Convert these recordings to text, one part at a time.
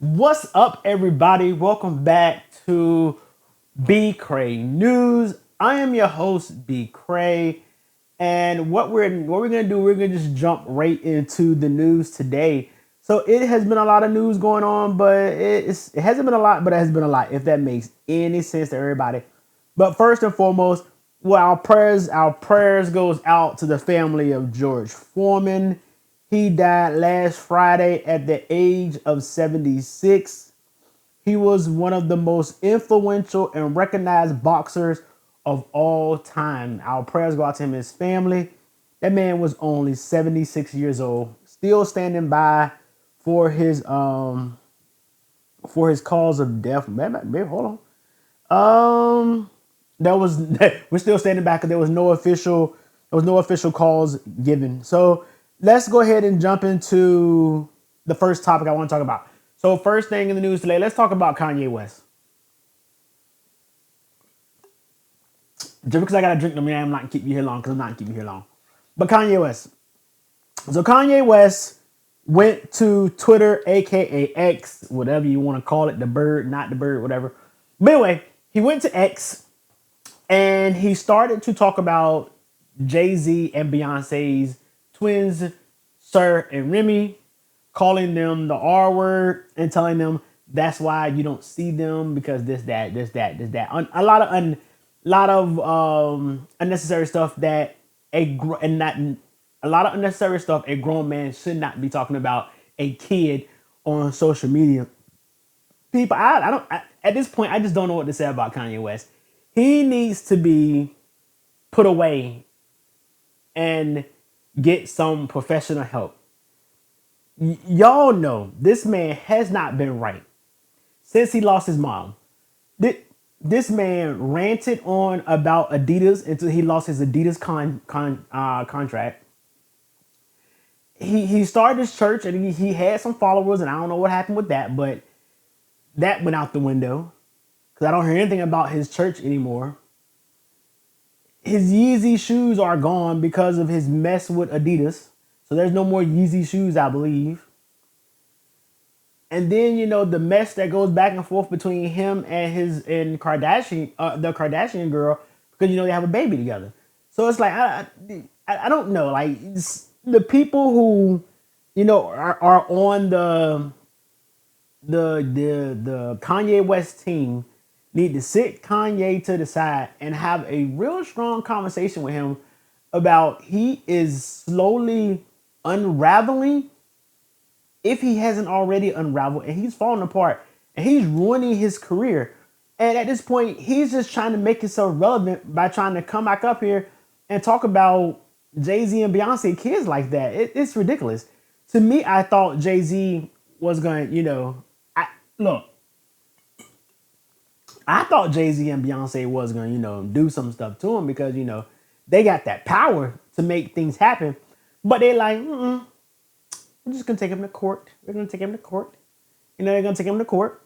What's up, everybody? Welcome back to Bcray News. I am your host, Bcray, and what we're gonna do, we're gonna just jump right into the news today. So it has been a lot of news going on, but it hasn't been a lot, but it has been a lot. If that makes any sense to everybody. But first and foremost, well, our prayers goes out to the family of George Foreman. He died last Friday at the age of 76. He was one of the most influential and recognized boxers of all time. Our prayers go out to him and his family. That man was only 76 years old, still standing by for his cause of death. Maybe, hold on. That was we're still standing back because there was no official cause given. So let's go ahead and jump into the first topic I want to talk about. So first thing in the news today, let's talk about Kanye West. Just because I got to drink them, I'm not gonna keep you here long because I'm not gonna keep you here long. But Kanye West. So Kanye West went to Twitter, aka X, whatever you want to call it, the bird, not the bird, whatever. But anyway, he went to X and he started to talk about Jay-Z and Beyonce's twins, Sir and Remy, calling them the R word and telling them that's why you don't see them because this, that. A lot of unnecessary stuff that and not a lot of unnecessary stuff a grown man should not be talking about a kid on social media. People, I don't at this point I just don't know what to say about Kanye West. He needs to be put away and get some professional help. Y'all know this man has not been right since he lost his mom. This man ranted on about Adidas until he lost his Adidas contract. He started his church and he had some followers, and I don't know what happened with that, but that went out the window because I don't hear anything about his church anymore. His Yeezy shoes are gone because of his mess with Adidas. So there's no more Yeezy shoes, I believe. And then the mess that goes back and forth between him and the Kardashian girl, because they have a baby together. So it's like I don't know, like the people who are on the Kanye West team need to sit Kanye to the side and have a real strong conversation with him about he is slowly unraveling, if he hasn't already unraveled, and he's falling apart and he's ruining his career. And at this point, he's just trying to make himself relevant by trying to come back up here and talk about Jay-Z and Beyonce kids like that. It's ridiculous. To me, I thought Jay-Z was going to, look, I thought Jay-Z and Beyonce was going to, do some stuff to him because, they got that power to make things happen. But they like, we're just going to take him to court. We're going to take him to court. They're going to take him to court.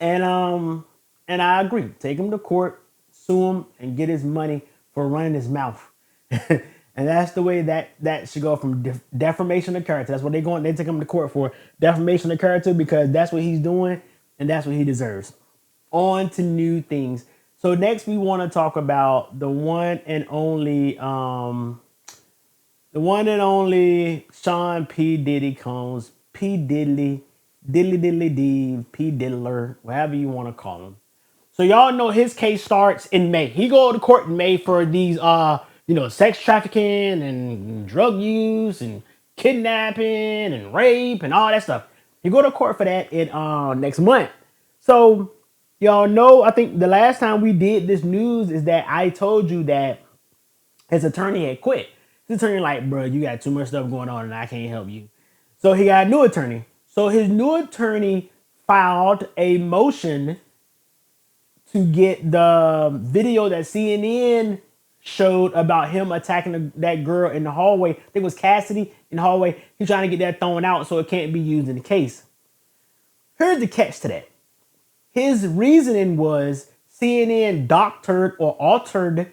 And I agree. Take him to court, sue him, and get his money for running his mouth. And that's the way that should go, from defamation of character. That's what they take him to court for, defamation of character, because that's what he's doing and that's what he deserves. On to new things. So next we want to talk about the one and only Sean P. Diddy Combs, P. Diddley, P. Diddler, whatever you want to call him. So y'all know his case starts in May. He go to court in May for these sex trafficking and drug use and kidnapping and rape and all that stuff. He go to court for that in next month. So y'all know, I think the last time we did this news is that I told you that his attorney had quit. His attorney like, bro, you got too much stuff going on and I can't help you. So he got a new attorney. So his new attorney filed a motion to get the video that CNN showed about him attacking that girl in the hallway. I think it was Cassidy in the hallway. He's trying to get that thrown out so it can't be used in the case. Here's the catch to that. His reasoning was CNN doctored or altered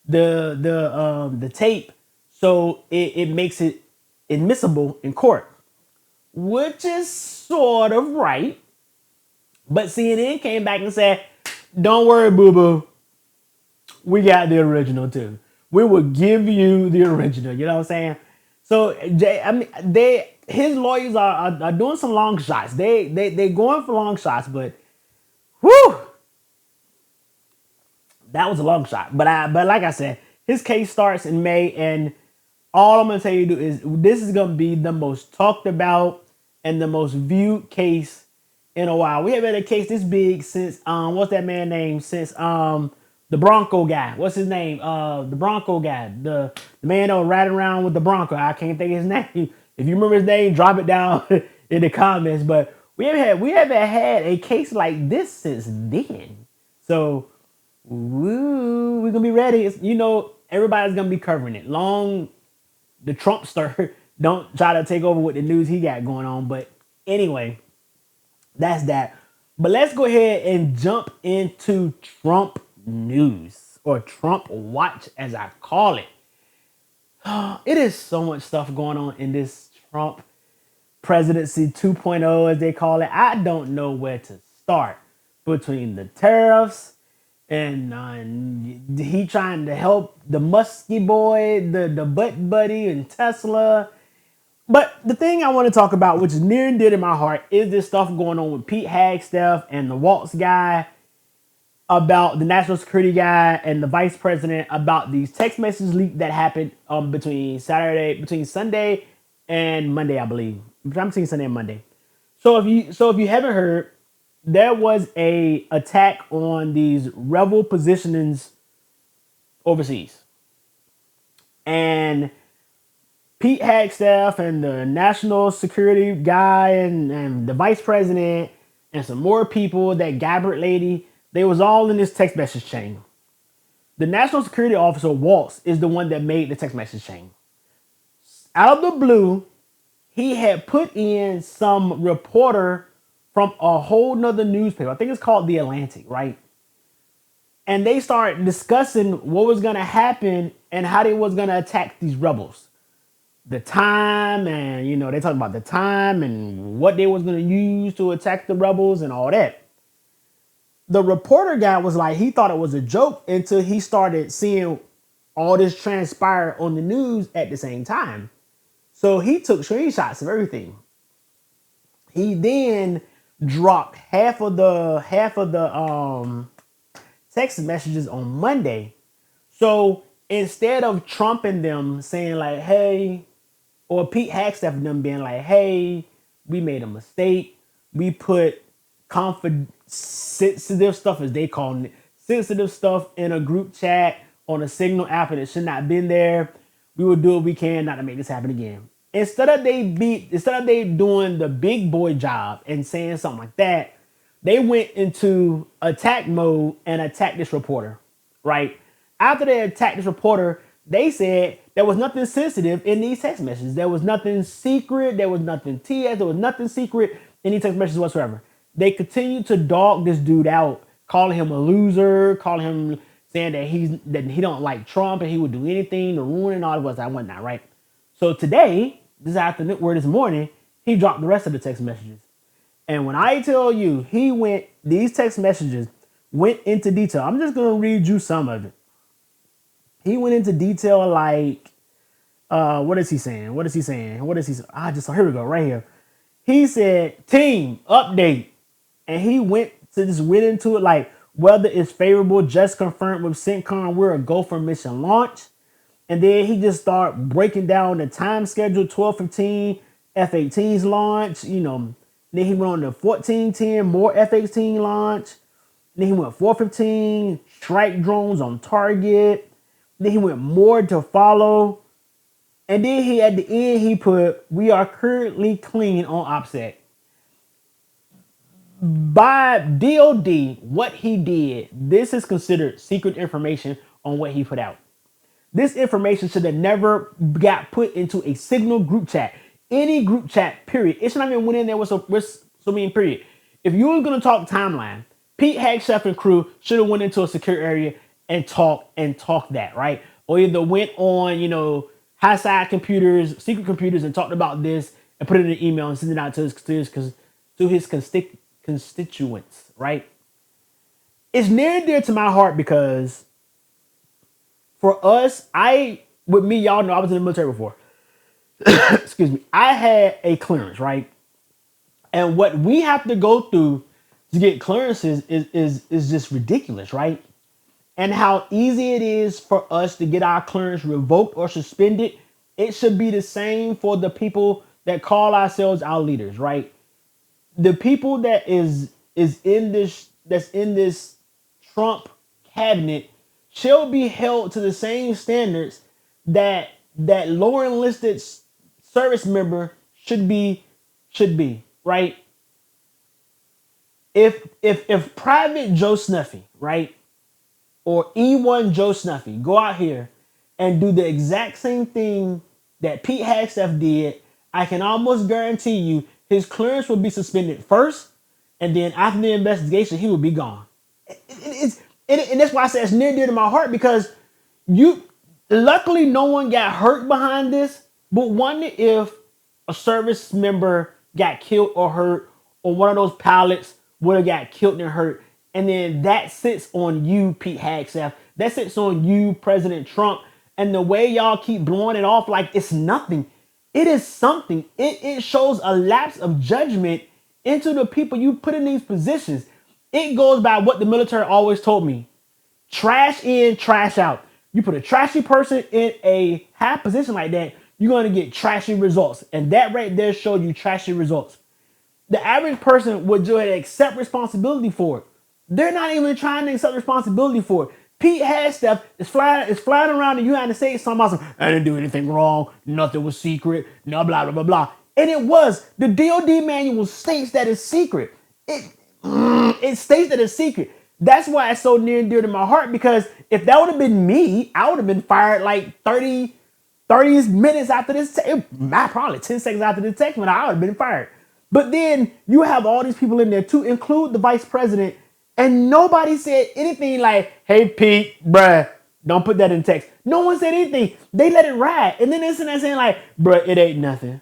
the tape so it makes it admissible in court. which is sort of right. But CNN came back and said, "Don't worry, boo boo. We got the original too. We will give you the original." You know what I'm saying? So I mean, his lawyers are doing some long shots. They going for long shots, but whew, that was a long shot. But like I said, his case starts in May, and all I'm gonna tell you is this is gonna be the most talked about and the most viewed case in a while. We haven't had a case this big since what's that man name? Since the Bronco guy. What's his name? The Bronco guy. The man that was riding around with the Bronco. I can't think of his name. If you remember his name, drop it down in the comments. But we haven't had a case like this since then. So woo, we're gonna be ready. Everybody's gonna be covering it. Long the Trumpster don't try to take over with the news he got going on. But anyway, that's that. But let's go ahead and jump into Trump news or Trump watch, as I call it. It is so much stuff going on in this Trump presidency 2.0, as they call it. I don't know where to start between the tariffs and he trying to help the musky boy, the butt buddy, and Tesla. But the thing I want to talk about, which is near and dear to my heart, is this stuff going on with Pete Hagstaff and the Waltz guy, about the national security guy and the vice president, about these text messages leak that happened between Sunday and Monday, I believe. Between Sunday and Monday. So if you haven't heard, there was a attack on these rebel positionings overseas, and Pete Hagstaff and the national security guy and the vice president and some more people, that Gabbard lady, they was all in this text message chain. The national security officer, Waltz, is the one that made the text message chain. Out of the blue, he had put in some reporter from a whole nother newspaper. I think it's called The Atlantic, right? And they started discussing what was going to happen and how they was going to attack these rebels. The time, and they talked about the time and what they was going to use to attack the rebels and all that. The reporter guy was like, he thought it was a joke until he started seeing all this transpire on the news at the same time. So he took screenshots of everything. He then dropped half of the text messages on Monday. So instead of Trump and them saying like, hey, or Pete Hagstaff and them being like, hey, we made a mistake. We put sensitive stuff, as they call it, sensitive stuff in a group chat on a Signal app, and it should not have been there. We will do what we can not to make this happen again. Instead of they doing the big boy job and saying something like that, they went into attack mode and attacked this reporter, right? After they attacked this reporter, they said there was nothing sensitive in these text messages. There was nothing secret. There was nothing TS. There was nothing secret in these text messages whatsoever. They continued to dog this dude out, calling him a loser, calling him, saying that he don't like Trump and he would do anything to ruin and all that whatnot, right? So today, this morning, he dropped the rest of the text messages. And when I tell you, these text messages went into detail. I'm just going to read you some of it. He went into detail like, what is he saying? Here we go, right here. He said, team, update. And he went into it like, weather is favorable, just confirmed with CENTCOM, we're a go for mission launch. And then he just started breaking down the time schedule, 12:15, F-18s launch, Then he went on the 14:10, more F-18 launch. Then he went 4:15, strike drones on target. Then he went more to follow. And then at the end, he put, we are currently clean on OPSEC. By DOD, what he did, this is considered secret information on what he put out. This information should have never got put into a Signal group chat. Any group chat, period. It should not even went in there with so many period. If you were going to talk timeline, Pete Hagstaff and crew should have went into a secure area and talked that, right? Or either went on, high side computers, secret computers, and talked about this and put it in an email and send it out to his constituents, right? It's near and dear to my heart because for us, with me, y'all know I was in the military before. Excuse me. I had a clearance, right? And what we have to go through to get clearances is just ridiculous, right? And how easy it is for us to get our clearance revoked or suspended. It should be the same for the people that call ourselves our leaders, right? The people that's in this Trump cabinet shall be held to the same standards that lower enlisted service member should be, right? If Private Joe Snuffy, right, or E1 Joe Snuffy go out here and do the exact same thing that Pete Hagstaff did, I can almost guarantee you his clearance will be suspended first, and then after the investigation, he will be gone. And that's why I say it's near and dear to my heart because luckily no one got hurt behind this, but wonder if a service member got killed or hurt, or one of those pilots would have got killed and hurt. And then that sits on you, Pete Hagstaff. That sits on you, President Trump. And the way y'all keep blowing it off like it's nothing, it is something. It shows a lapse of judgment into the people you put in these positions. It goes by what the military always told me. Trash in, trash out. You put a trashy person in a high position like that, you're going to get trashy results. And that right there showed you trashy results. The average person would just accept responsibility for it. They're not even trying to accept responsibility for it. Pete Hagstaff is flying around the United States talking about I didn't do anything wrong, nothing was secret, no blah blah blah blah. And it was. The DOD manual states that it's secret. It states that it's secret. That's why it's so near and dear to my heart, because if that would have been me, I would have been fired like 30 minutes after this, probably 10 seconds after this text when I would have been fired. But then you have all these people in there to include the vice president, and nobody said anything like, hey, Pete, bruh, don't put that in text. No one said anything. They let it ride. And then they're saying like, bruh, it ain't nothing.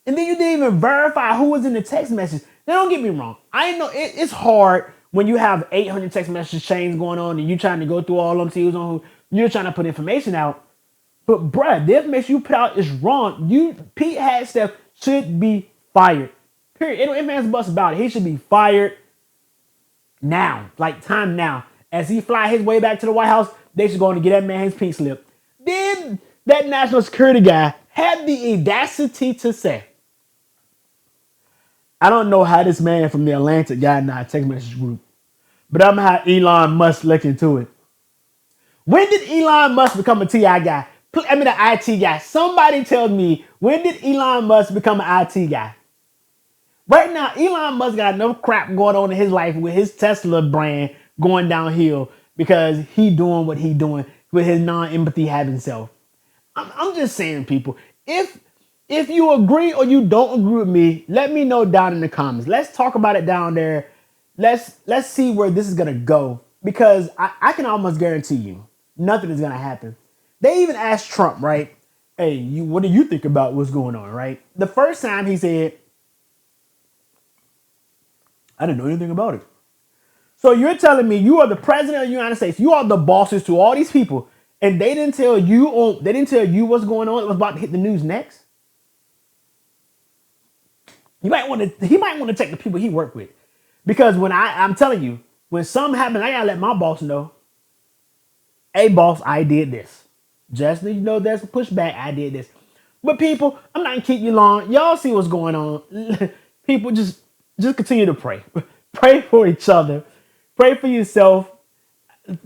And then you didn't even verify who was in the text message. Now, don't get me wrong. I know it's hard when you have 800 text message chains going on and you trying to go through all of them, see who's on who. You're trying to put information out. But, bruh, the information you put out is wrong. Pete Hagstaff should be fired. Period. Ain't no ifs, ands, buts about it. He should be fired now. Like, time now. As he fly his way back to the White House, they should go and get that man his pink slip. Then that national security guy had the audacity to say, I don't know how this man from the Atlantic got in our text message group, but I'm gonna have Elon Musk look into it. When did Elon Musk become a TI guy? An IT guy. Somebody tell me, when did Elon Musk become an IT guy? Right now, Elon Musk got enough crap going on in his life with his Tesla brand going downhill because he doing what he doing with his non-empathy having self. I'm just saying, people, if you agree or you don't agree with me, let me know down in the comments. Let's talk about it down there. Let's see where this is gonna go, because I can almost guarantee you nothing is gonna happen. They even asked Trump, right? Hey, what do you think about what's going on, right? The first time he said, I didn't know anything about it. So you're telling me you are the president of the United States. You are the bosses to all these people, and they didn't tell you what's going on. It was about to hit the news next. He might want to check the people he worked with, because when I'm telling you, when something happens, I gotta let my boss know. Hey, boss, I did this. Just so you know, there's a pushback. I did this. But people, I'm not gonna keep you long. Y'all see what's going on. People, just continue to pray. Pray for each other. Pray for yourself.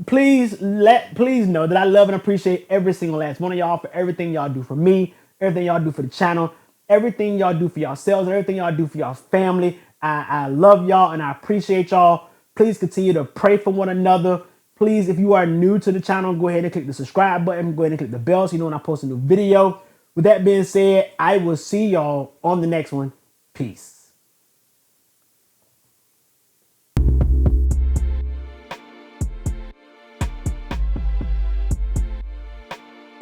Please know that I love and appreciate every single last one of y'all for everything y'all do for me, everything y'all do for the channel, everything y'all do for yourselves, everything y'all do for y'all family. I love y'all and I appreciate y'all. Please continue to pray for one another. Please, if you are new to the channel, go ahead and click the subscribe button. Go ahead and click the bell so you know when I post a new video. With that being said, I will see y'all on the next one. Peace.